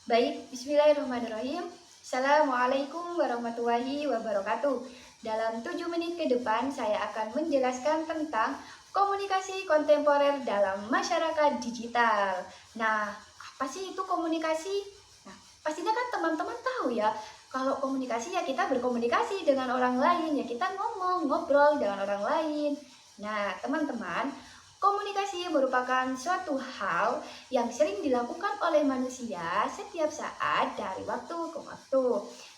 Baik, bismillahirrahmanirrahim. Assalamualaikum warahmatullahi wabarakatuh. Dalam 7 menit ke depan, saya akan menjelaskan tentang komunikasi kontemporer dalam masyarakat digital. Nah, apa sih itu komunikasi? Nah, pastinya kan teman-teman tahu ya, kalau komunikasi ya kita berkomunikasi dengan orang lain, ya kita ngomong, ngobrol dengan orang lain. Nah, teman-teman, komunikasi merupakan suatu hal yang sering dilakukan oleh manusia setiap saat dari waktu ke waktu.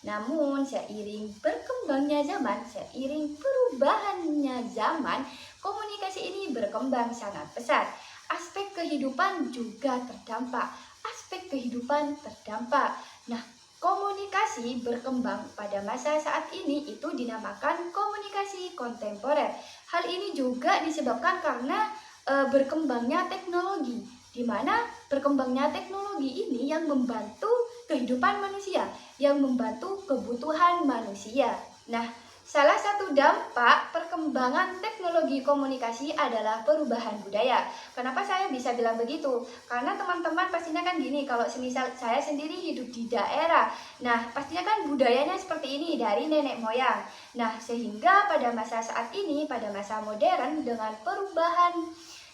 Namun, seiring berkembangnya zaman, seiring perubahannya zaman, komunikasi ini berkembang sangat pesat. Aspek kehidupan juga terdampak. Aspek kehidupan terdampak. Nah, komunikasi berkembang pada masa saat ini itu dinamakan komunikasi kontemporer. Hal ini juga disebabkan karena berkembangnya teknologi, di mana berkembangnya teknologi ini yang membantu kehidupan manusia, yang membantu kebutuhan manusia. Nah, salah satu dampak perkembangan teknologi komunikasi adalah perubahan budaya. Kenapa saya bisa bilang begitu? Karena teman-teman pastinya kan gini, kalau semisal saya sendiri hidup di daerah, nah pastinya kan budayanya seperti ini dari nenek moyang. Nah, sehingga pada masa saat ini, pada masa modern dengan perubahan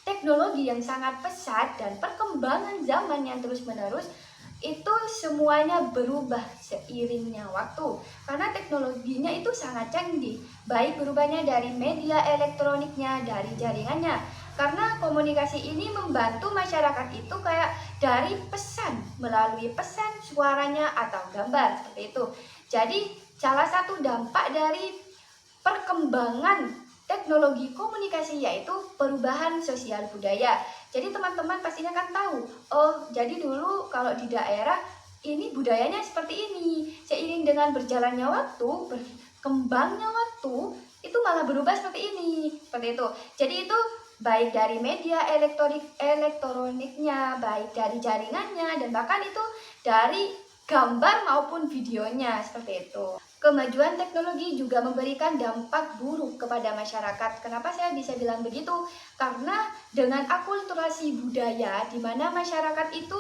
teknologi yang sangat pesat dan perkembangan zaman yang terus-menerus, itu semuanya berubah seiringnya waktu karena teknologinya itu sangat canggih, baik berubahnya dari media elektroniknya, dari jaringannya, karena komunikasi ini membantu masyarakat itu kayak dari pesan, melalui pesan suaranya atau gambar seperti itu. Jadi salah satu dampak dari perkembangan teknologi komunikasi yaitu perubahan sosial budaya. Jadi teman-teman pastinya kan tahu, oh jadi dulu kalau di daerah ini budayanya seperti ini. Seiring dengan berjalannya waktu, berkembangnya waktu, itu malah berubah seperti ini, seperti itu. Jadi itu baik dari media elektroniknya, baik dari jaringannya, dan bahkan itu dari gambar maupun videonya, seperti itu. Kemajuan teknologi juga memberikan dampak buruk kepada masyarakat. Kenapa saya bisa bilang begitu? Karena dengan akulturasi budaya, di mana masyarakat itu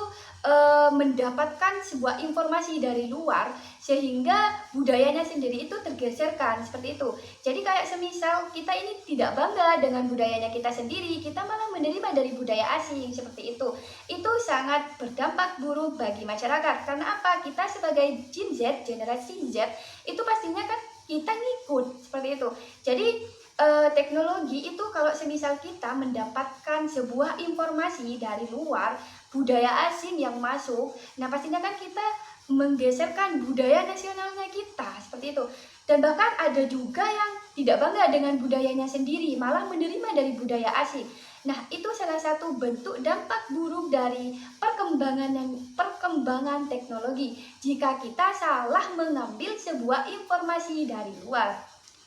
mendapatkan sebuah informasi dari luar, sehingga budayanya sendiri itu tergeserkan, seperti itu. Jadi kayak semisal kita ini tidak bangga dengan budayanya kita sendiri, kita malah menerima dari budaya asing, seperti itu. Itu sangat berdampak buruk bagi masyarakat. Karena apa? Kita sebagai Gen Z, generasi Z, itu pastinya kan kita ngikut, seperti itu. Jadi teknologi itu kalau semisal kita mendapatkan sebuah informasi dari luar, budaya asing yang masuk, nah pastinya kan kita menggeserkan budaya nasionalnya kita, seperti itu. Dan bahkan ada juga yang tidak bangga dengan budayanya sendiri, malah menerima dari budaya asing. Nah, itu salah satu bentuk dampak buruk dari perkembangan teknologi jika kita salah mengambil sebuah informasi dari luar.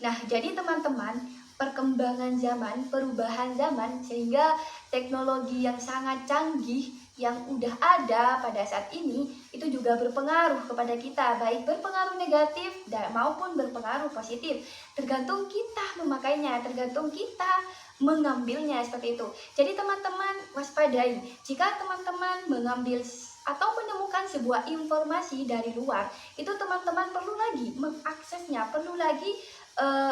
Nah, jadi teman-teman, perkembangan zaman, perubahan zaman, sehingga teknologi yang sangat canggih yang udah ada pada saat ini itu juga berpengaruh kepada kita, baik berpengaruh negatif maupun berpengaruh positif. Tergantung kita memakainya, tergantung kita mengambilnya, seperti itu. Jadi teman-teman waspadai, jika teman-teman mengambil atau menemukan sebuah informasi dari luar, itu teman-teman perlu lagi mengaksesnya, perlu lagi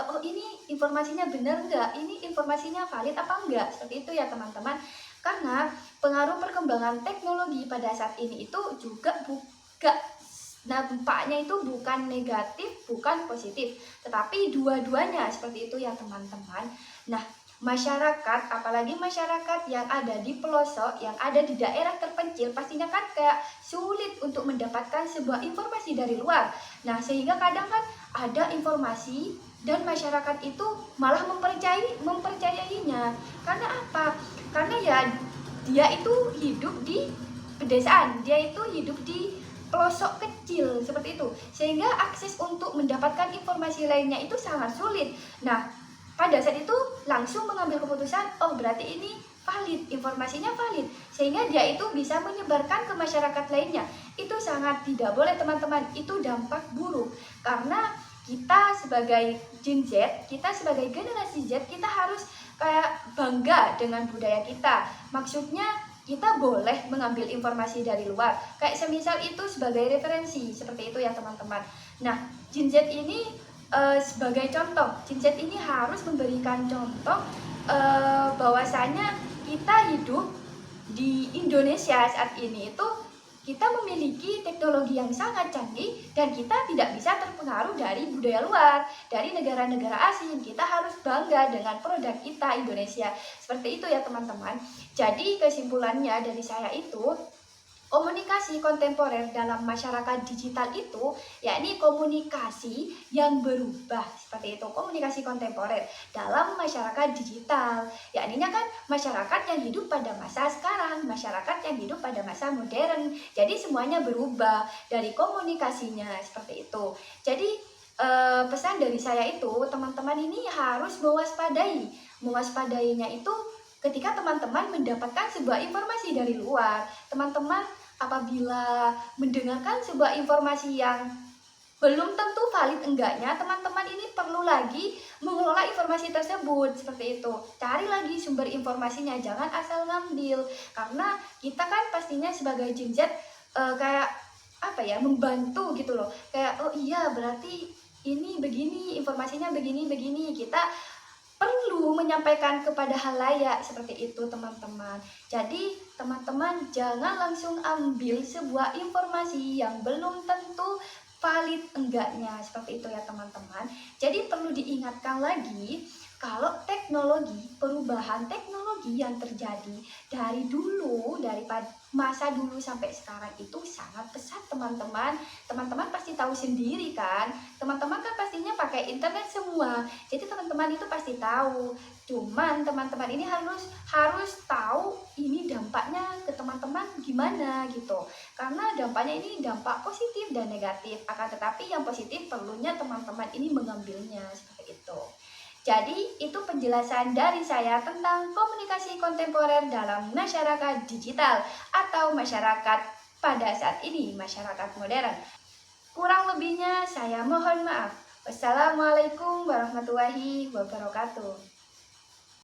oh ini informasinya benar enggak, ini informasinya valid apa enggak, seperti itu ya teman-teman. Karena pengaruh perkembangan teknologi pada saat ini itu juga dampaknya itu bukan negatif, bukan positif, tetapi dua-duanya, seperti itu ya teman-teman. Nah, masyarakat, apalagi masyarakat yang ada di pelosok, yang ada di daerah terpencil, pastinya kan kayak sulit untuk mendapatkan sebuah informasi dari luar. Nah, sehingga kadang kan ada informasi dan masyarakat itu malah mempercayainya. Karena apa? Karena ya dia itu hidup di pedesaan, dia itu hidup di pelosok kecil, seperti itu. Sehingga akses untuk mendapatkan informasi lainnya itu sangat sulit. Nah, pada saat itu langsung mengambil keputusan, oh berarti ini valid, informasinya valid, sehingga dia itu bisa menyebarkan ke masyarakat lainnya. Itu sangat tidak boleh teman-teman, itu dampak buruk. Karena kita sebagai Gen Z, kita sebagai generasi Z, kita harus kayak bangga dengan budaya kita. Maksudnya kita boleh mengambil informasi dari luar, kayak semisal itu sebagai referensi, seperti itu ya teman-teman. Nah, Gen Z ini sebagai contoh, Gen Z ini harus memberikan contoh bahwasanya kita hidup di Indonesia saat ini itu kita memiliki teknologi yang sangat canggih dan kita tidak bisa terpengaruh dari budaya luar, dari negara-negara asing. Kita harus bangga dengan produk kita Indonesia. Seperti itu ya teman-teman. Jadi kesimpulannya dari saya itu, komunikasi kontemporer dalam masyarakat digital itu yakni komunikasi yang berubah, seperti itu. Komunikasi kontemporer dalam masyarakat digital yakninya kan masyarakat yang hidup pada masa sekarang, masyarakat yang hidup pada masa modern. Jadi semuanya berubah dari komunikasinya, seperti itu. Jadi pesan dari saya itu, teman-teman ini harus mewaspadai. Mewaspadainya itu ketika teman-teman mendapatkan sebuah informasi dari luar. Teman-teman apabila mendengarkan sebuah informasi yang belum tentu valid enggaknya, teman-teman ini perlu lagi mengelola informasi tersebut, seperti itu. Cari lagi sumber informasinya, jangan asal ngambil. Karena kita kan pastinya sebagai Gen Z kayak apa ya, membantu gitu loh. Kayak oh iya berarti ini begini, informasinya begini. Kita perlu menyampaikan kepada halayak, seperti itu teman-teman. Jadi teman-teman jangan langsung ambil sebuah informasi yang belum tentu valid enggaknya, seperti itu ya teman-teman. Jadi perlu diingatkan lagi kalau teknologi, perubahan teknologi yang terjadi dari dulu, dari masa dulu sampai sekarang itu sangat pesat teman-teman. Teman-teman pasti tahu sendiri kan, teman-teman kan pastinya pakai internet semua, jadi teman-teman itu pasti tahu. Cuman teman-teman ini harus tahu ini dampaknya ke teman-teman gimana gitu. Karena dampaknya ini dampak positif dan negatif, akan tetapi yang positif perlunya teman-teman ini mengambilnya, seperti itu. Jadi itu penjelasan dari saya tentang komunikasi kontemporer dalam masyarakat digital atau masyarakat pada saat ini, masyarakat modern. Kurang lebihnya saya mohon maaf. Wassalamualaikum warahmatullahi wabarakatuh.